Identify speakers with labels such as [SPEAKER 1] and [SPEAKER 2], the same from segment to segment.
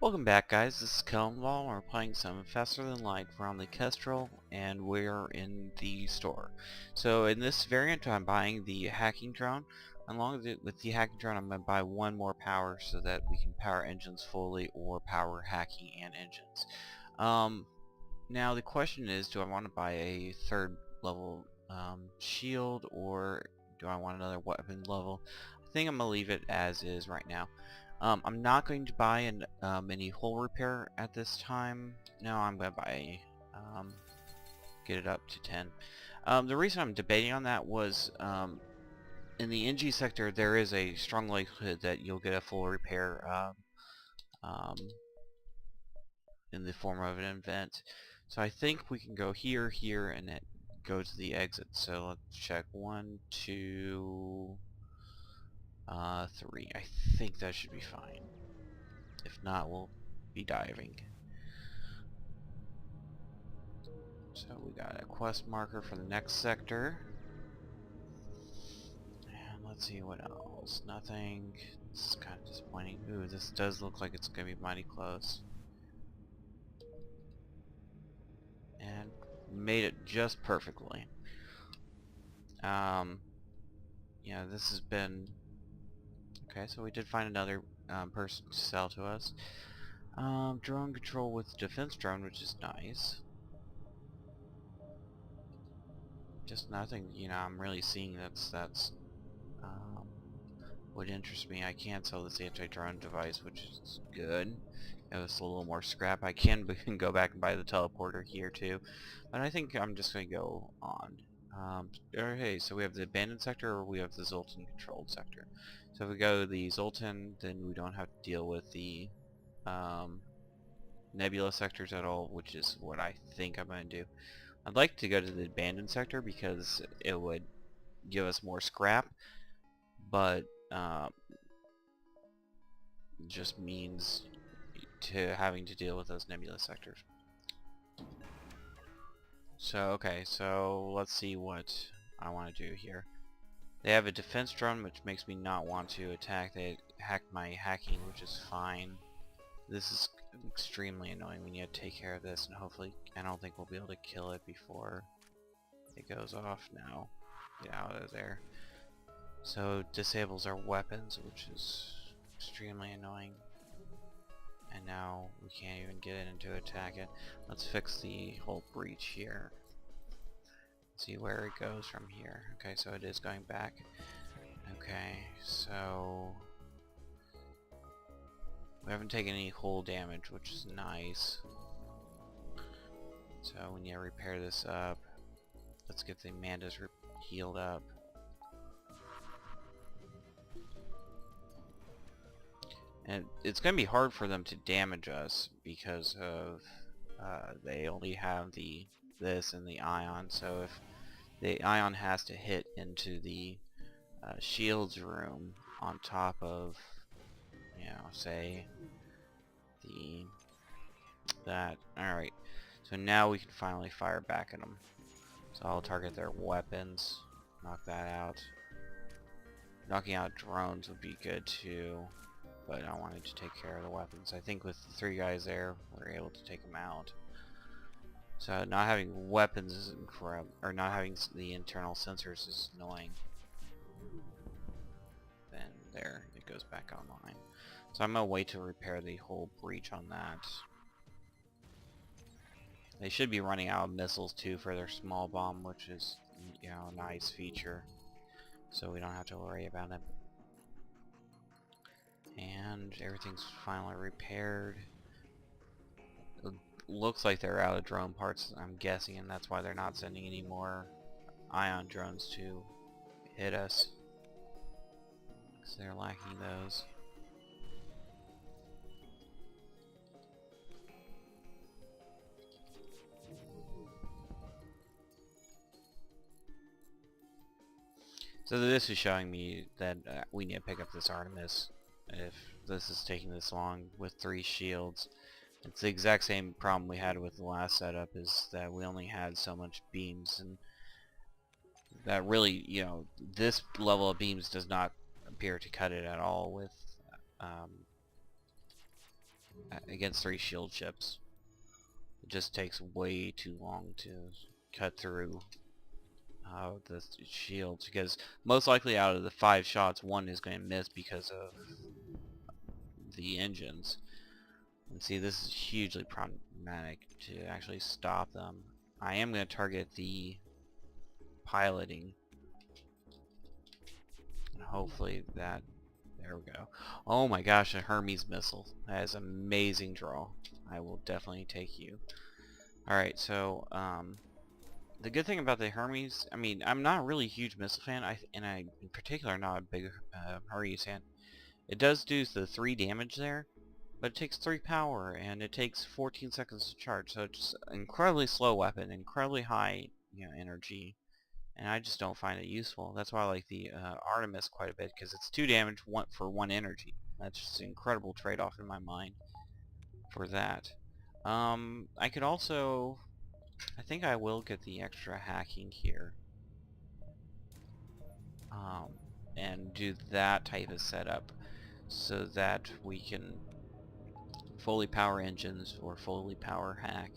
[SPEAKER 1] Welcome back, guys. This is Kelinval. We're playing some Faster Than Light. We're on the Kestrel and we're in the store. So in this variant I'm buying the hacking drone. Along with the hacking drone I'm going to buy one more power so that we can power engines fully or power hacking and engines. Now the question is, do I want to buy a third level shield, or do I want another weapon level? I think I'm going to leave it as is right now. I'm not going to buy any hull repair at this time. No, I'm going to buy, get it up to 10. The reason I'm debating on that was, in the NG sector there is a strong likelihood that you'll get a full repair in the form of an event. So I think we can go here, here, and then go to the exit. So let's check 1, 2, 3. I think that should be fine. If not, we'll be diving. So we got a quest marker for the next sector. And let's see what else. Nothing. This is kind of disappointing. Ooh, this does look like it's going to be mighty close. And made it just perfectly. Yeah, this has been... Okay, so we did find another person to sell to us. Drone control with defense drone, which is nice. Just nothing, I'm really seeing that's would interest me. I can sell this anti-drone device, which is good. It was a little more scrap. I can go back and buy the teleporter here too, but I think I'm just going to go on. Okay, so we have the abandoned sector, or we have the Zoltan controlled sector. So if we go to the Zoltan, then we don't have to deal with the nebula sectors at all, which is what I think I'm going to do. I'd like to go to the abandoned sector because it would give us more scrap, but just means to having to deal with those nebula sectors. So okay, so let's see what I want to do here. They have a defense drone, which makes me not want to attack. They hacked my hacking, which is fine. This is extremely annoying. We need to take care of this, and hopefully, I don't think we'll be able to kill it before it goes off now. Get out of there. So disables our weapons, which is extremely annoying. And now we can't even get in to attack it. Let's fix the whole breach here. See where it goes from here. Okay, so it is going back. Okay, so we haven't taken any hull damage, which is nice. So we need to repair this up. Let's get the Mandas healed up. And it's going to be hard for them to damage us because of they only have this and the ion. So if the ion has to hit into the shields room on top of, say that. All right. So now we can finally fire back at them. So I'll target their weapons, knock that out. Knocking out drones would be good too, but I wanted to take care of the weapons. I think with the 3 guys there, we're able to take them out. So not having weapons is incredible, or not having the internal sensors is annoying. Then there, it goes back online. So I'm gonna wait to repair the whole breach on that. They should be running out of missiles too for their small bomb, which is, a nice feature. So we don't have to worry about it. And everything's finally repaired. It looks like they're out of drone parts, I'm guessing, and that's why they're not sending any more ion drones to hit us, because they're lacking those. So this is showing me that we need to pick up this Artemis if this is taking this long with 3 shields. It's the exact same problem we had with the last setup, is that we only had so much beams, and that really, this level of beams does not appear to cut it at all with against 3 shield ships. It just takes way too long to cut through the shields, because most likely out of the 5 shots, 1 is going to miss because of the engines. And see, this is hugely problematic to actually stop them. I am going to target the piloting. And hopefully that... There we go. Oh my gosh, a Hermes missile. That is amazing draw. I will definitely take you. Alright, so, the good thing about the Hermes, I mean, I'm not really a huge missile fan, and I, in particular, not a big Hermes fan. It does do the 3 damage there, but it takes 3 power, and it takes 14 seconds to charge, so it's an incredibly slow weapon, incredibly high, energy, and I just don't find it useful. That's why I like the Artemis quite a bit, because it's 2 damage for 1 energy. That's just an incredible trade-off in my mind for that. I could also... I think I will get the extra hacking here. And do that type of setup so that we can fully power engines or fully power hack,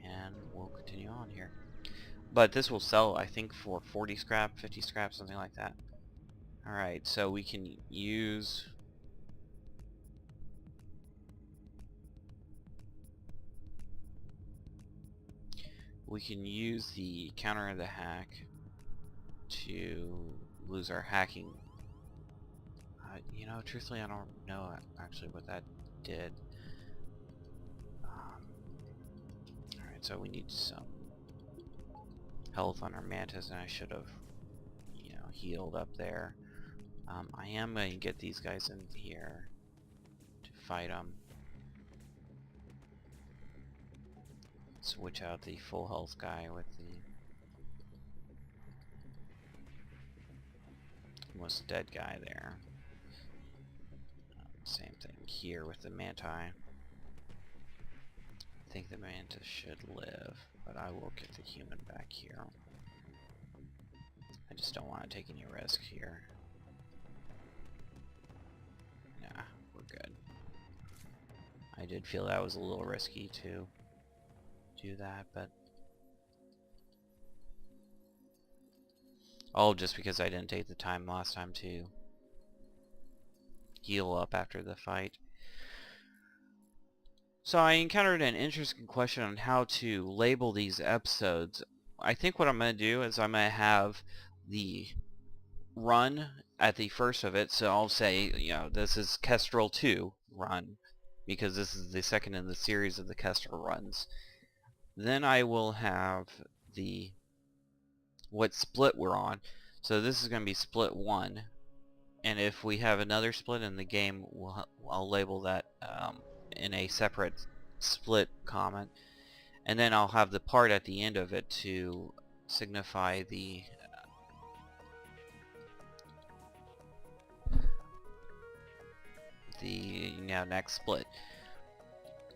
[SPEAKER 1] and we'll continue on here. But this will sell, I think, for 40 scrap, 50 scrap, something like that. Alright, so we can use... the counter of the hack to lose our hacking. Truthfully, I don't know actually what that did. Alright, so we need some health on our Mantis, and I should have, healed up there. I am going to get these guys in here to fight them. Switch out the full health guy with the almost dead guy there. Same thing here with the Manti. I think the Mantis should live, but I will get the human back here. I just don't want to take any risk here. Nah, we're good. I did feel that was a little risky to do that, but all just because I didn't take the time last time to heal up after the fight. So I encountered an interesting question on how to label these episodes. I think what I'm going to do is I'm going to have the run at the first of it, so I'll say, this is Kestrel 2 run, because this is the second in the series of the Kestrel runs. Then I will have what split we're on. So this is going to be split 1, and if we have another split in the game, I'll label that in a separate split comment, and then I'll have the part at the end of it to signify the next split.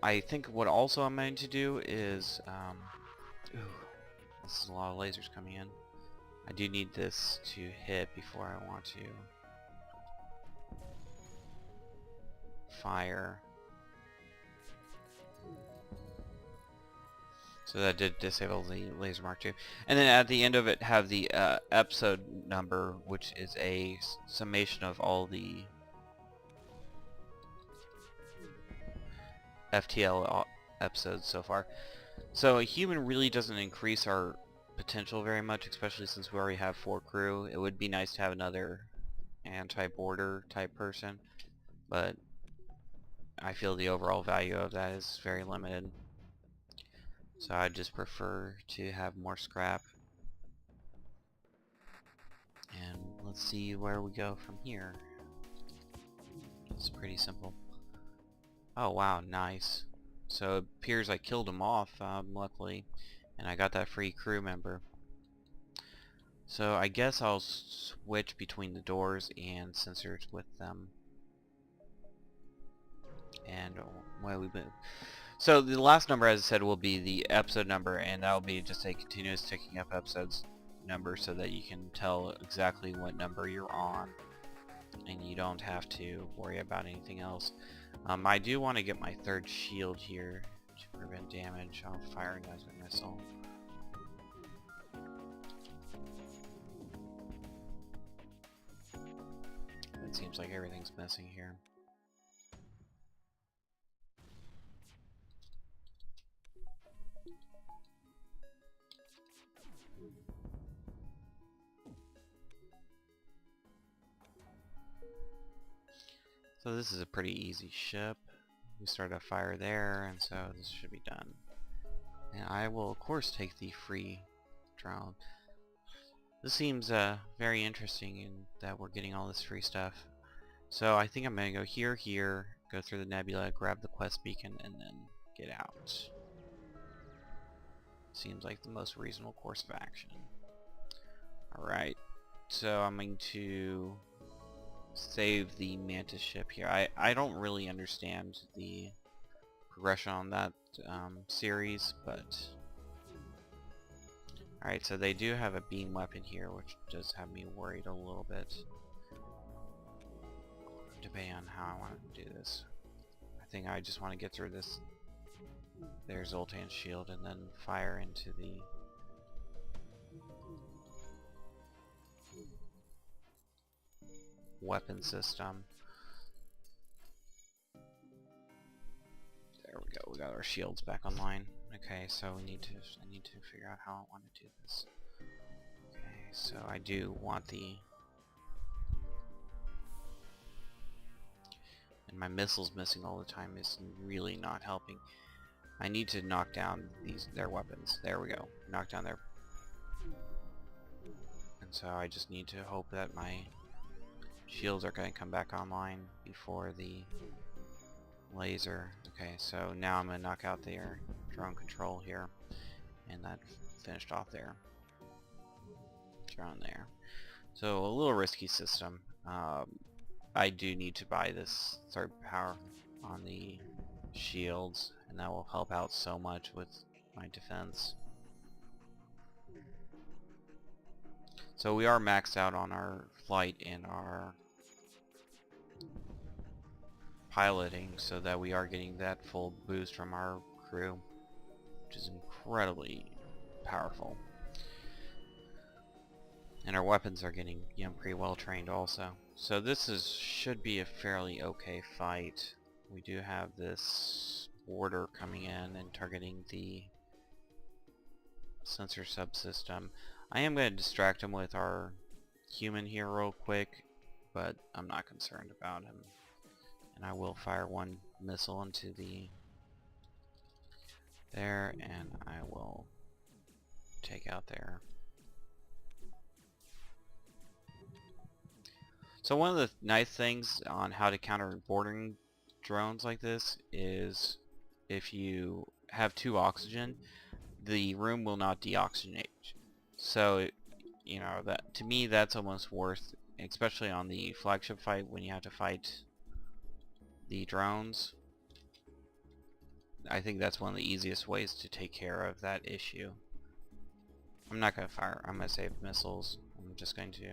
[SPEAKER 1] I think what also I'm going to do is ooh, this is a lot of lasers coming in. I do need this to hit before I want to fire. So that did disable the laser mark 2. And then at the end of it have the episode number, which is a summation of all the FTL episodes so far. So a human really doesn't increase our potential very much, especially since we already have 4 crew. It would be nice to have another anti-border type person, but I feel the overall value of that is very limited. So I just prefer to have more scrap. And let's see where we go from here. It's pretty simple. Oh wow, nice. So it appears I killed him off, luckily, and I got that free crew member. So I guess I'll switch between the doors and sensors with them. And away we move. So the last number, as I said, will be the episode number, and that'll be just a continuous ticking up episodes number so that you can tell exactly what number you're on, and you don't have to worry about anything else. I do want to get my third shield here to prevent damage. I'll fire another missile. It seems like everything's missing here. So this is a pretty easy ship. We start a fire there, and so this should be done. And I will of course take the free drone. This seems very interesting in that we're getting all this free stuff. So I think I'm going to go here, go through the nebula, grab the quest beacon, and then get out. Seems like the most reasonable course of action. Alright, so I'm going to save the Mantis ship here. I don't really understand the progression on that series, but alright, so they do have a beam weapon here, which does have me worried a little bit, depending on how I want to do this. I think I just want to get through this. There's Zoltan's shield, and then fire into the weapon system. There we go. We got our shields back online. Okay, so I need to figure out how I want to do this. Okay, so I do want the, and my missiles missing all the time is really not helping. I need to knock down their weapons. There we go. Knock down their, and so I just need to hope that my shields are going to come back online before the laser. Okay, so now I'm going to knock out their drone control here, and that finished off their drone there. So a little risky system. I do need to buy this third power on the shields, and that will help out so much with my defense. So we are maxed out on our flight and our piloting, so that we are getting that full boost from our crew, which is incredibly powerful. And our weapons are getting, you know, pretty well trained also. So this should be a fairly okay fight. We do have this order coming in and targeting the sensor subsystem. I am going to distract him with our human here real quick, but I'm not concerned about him. And I will fire one missile into the there, and I will take out there. So one of the nice things on how to counter boarding drones like this is if you have 2 oxygen, the room will not deoxygenate. So you know, that to me that's almost worth, especially on the flagship fight when you have to fight the drones. I think that's one of the easiest ways to take care of that issue. I'm not going to fire. I'm going to save missiles. I'm just going to,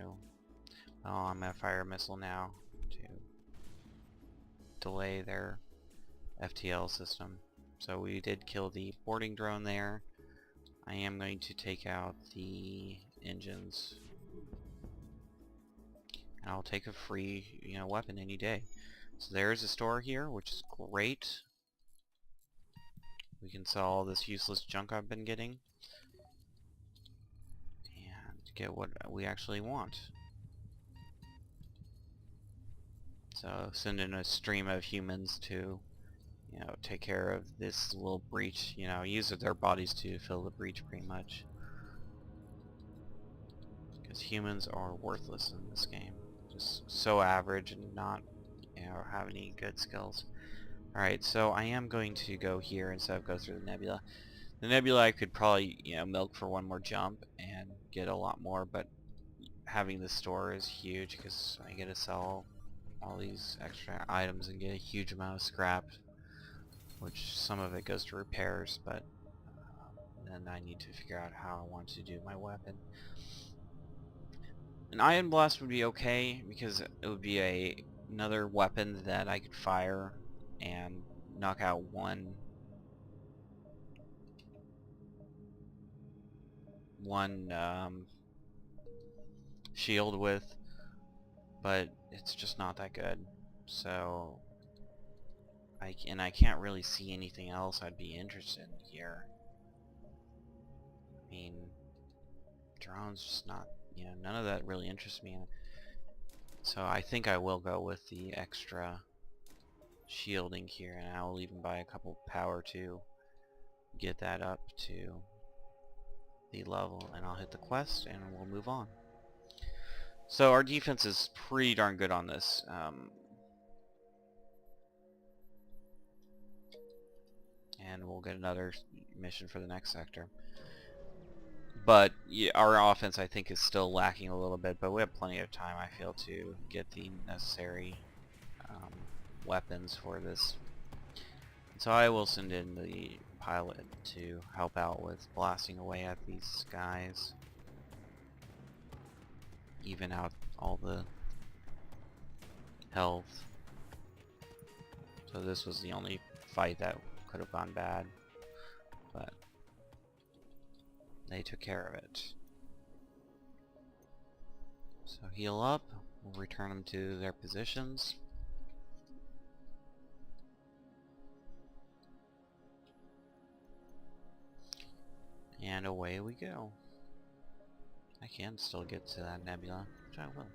[SPEAKER 1] I'm going to fire a missile now to delay their FTL system. So we did kill the boarding drone there. I am going to take out the engines, and I'll take a free, you know, weapon any day. So there's a store here, which is great. We can sell all this useless junk I've been getting and get what we actually want. So send in a stream of humans to, you know, take care of this little breach, you know, use their bodies to fill the breach pretty much. Because humans are worthless in this game. Just so average and not, you know, have any good skills. Alright, so I am going to go here instead of go through the nebula. The nebula I could probably, you know, milk for one more jump and get a lot more, but having the store is huge because I get to sell all these extra items and get a huge amount of scrap, which some of it goes to repairs, but then I need to figure out how I want to do my weapon. An ion blast would be okay because it would be another weapon that I could fire and knock out one shield with, but it's just not that good. So I can't really see anything else I'd be interested in here. I mean, drones just not, none of that really interests me. So I think I will go with the extra shielding here, and I will even buy a couple power to get that up to the level, and I'll hit the quest and we'll move on. So our defense is pretty darn good on this. And we'll get another mission for the next sector. But yeah, our offense, I think, is still lacking a little bit, but we have plenty of time, I feel, to get the necessary weapons for this. And so I will send in the pilot to help out with blasting away at these guys, even out all the health. So this was the only fight that could have gone bad, but they took care of it. So heal up, we'll return them to their positions. And away we go. I can still get to that nebula, which I will.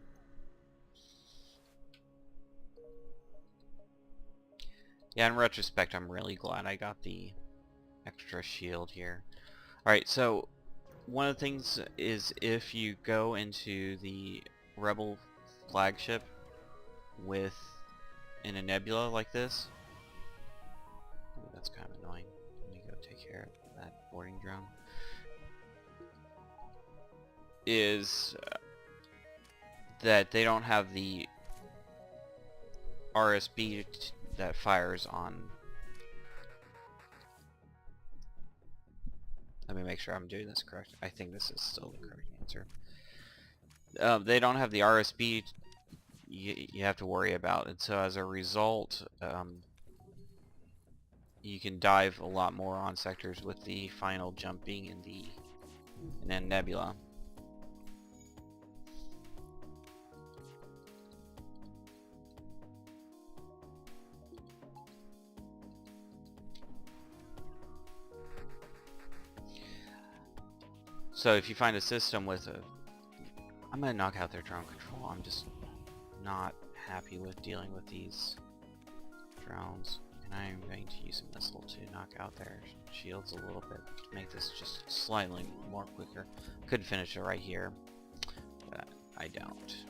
[SPEAKER 1] Yeah, in retrospect, I'm really glad I got the extra shield here. Alright, so one of the things is if you go into the Rebel flagship in a nebula like this. Ooh, that's kind of annoying. Let me go take care of that boarding drone. Is that they don't have the RSB that fires on. Let me make sure I'm doing this correct. I think this is still the correct answer. They don't have the RSB you have to worry about, and so as a result, you can dive a lot more on sectors with the final jump being in a nebula. So if you find a system with I'm gonna knock out their drone control. I'm just not happy with dealing with these drones, and I am going to use a missile to knock out their shields a little bit to make this just slightly more quicker. Could finish it right here, but I don't.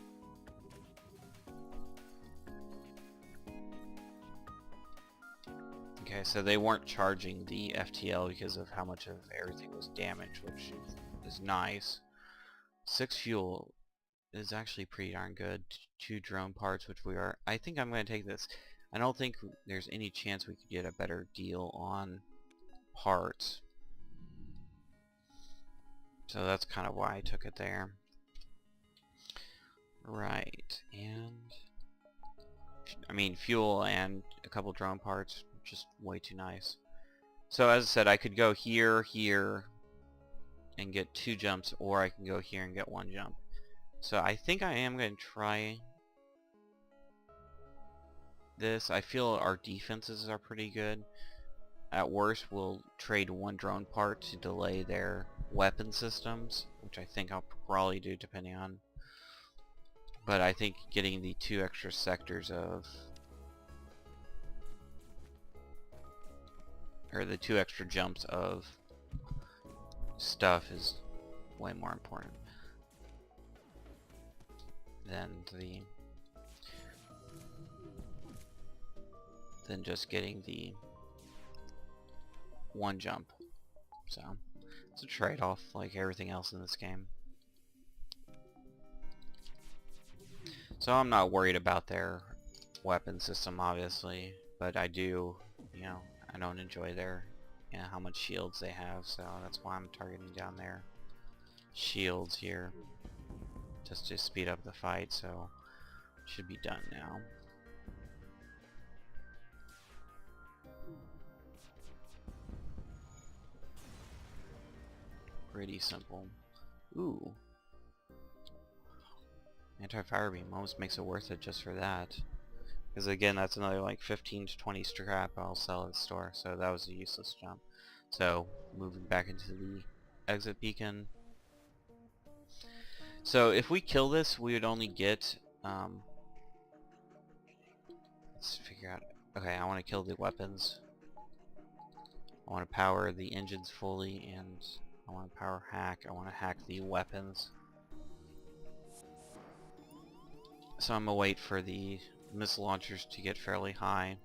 [SPEAKER 1] Okay, so they weren't charging the FTL because of how much of everything was damaged, which is nice. 6 fuel is actually pretty darn good. 2 drone parts, which we are. I think I'm going to take this. I don't think there's any chance we could get a better deal on parts. So that's kind of why I took it there. Right, and I mean fuel and a couple drone parts, just way too nice. So as I said, I could go here, and get 2 jumps, or I can go here and get 1 jump. So I think I am going to try this. I feel our defenses are pretty good. At worst, we'll trade 1 drone part to delay their weapon systems, which I think I'll probably do depending on. But I think getting the 2 extra sectors of, or the 2 extra jumps of stuff is way more important than just getting the 1 jump. So it's a trade-off like everything else in this game. So I'm not worried about their weapon system, obviously, but I do, I don't enjoy their, how much shields they have, so that's why I'm targeting down their shields here, just to speed up the fight. So should be done now. pretty simple. Ooh. Anti-fire beam almost makes it worth it just for that. Because again, that's another like 15 to 20 scrap I'll sell at the store, so that was a useless jump. So, moving back into the exit beacon. So if we kill this, we would only get, let's figure out, okay, I want to kill the weapons. I want to power the engines fully, and I want to power hack. I want to hack the weapons. So I'm going to wait for the missile launchers to get fairly high.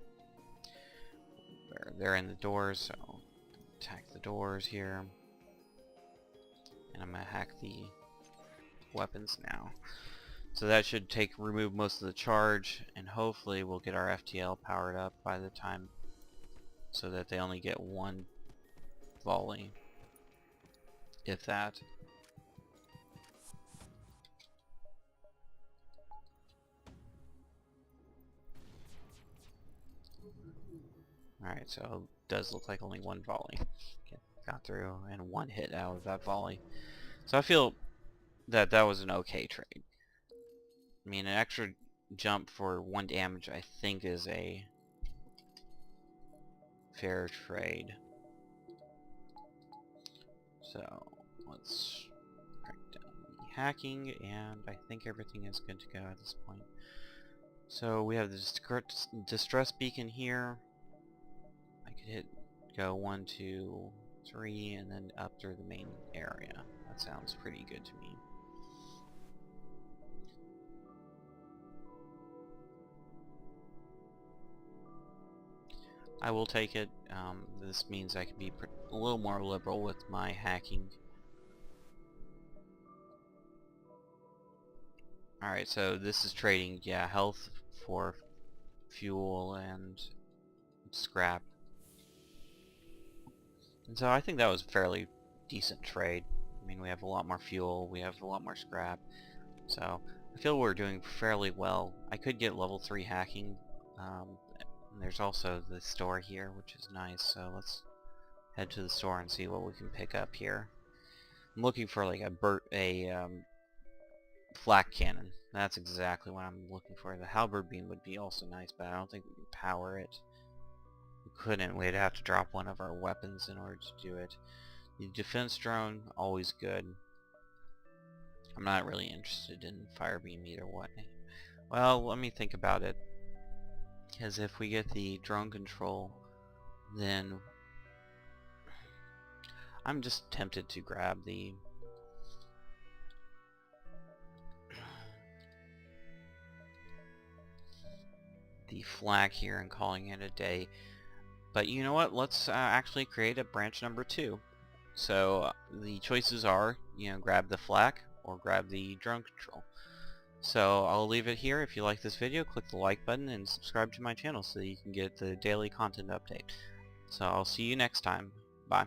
[SPEAKER 1] They're in the doors, so attack the doors here. And I'm going to hack the weapons now. So that should remove most of the charge, and hopefully we'll get our FTL powered up by the time, so that they only get one volley, if that. Alright, so it does look like only one volley got through, and one hit out of that volley. So I feel that that was an okay trade. I mean, an extra jump for 1 damage I think is a fair trade. So let's crank down the hacking, and I think everything is good to go at this point. So we have the distress beacon here. I could go 1, 2, 3, and then up through the main area. That sounds pretty good to me. I will take it. This means I can be a little more liberal with my hacking. Alright, so this is trading, yeah, health for fuel and scrap. And so I think that was a fairly decent trade. I mean, we have a lot more fuel, we have a lot more scrap. So I feel we're doing fairly well. I could get level 3 hacking. And there's also the store here, which is nice. So let's head to the store and see what we can pick up here. I'm looking for like a flak cannon. That's exactly what I'm looking for. The halberd beam would be also nice, but I don't think we can power it. We couldn't. We'd have to drop one of our weapons in order to do it. The defense drone, always good. I'm not really interested in fire beam either way. Well, let me think about it. Because if we get the drone control, then I'm just tempted to grab the flag here and calling it a day. But you know what? Let's actually create a branch number 2. So the choices are, you know, grab the flak or grab the drone control. So I'll leave it here. If you like this video, click the like button and subscribe to my channel so that you can get the daily content update. So I'll see you next time. Bye.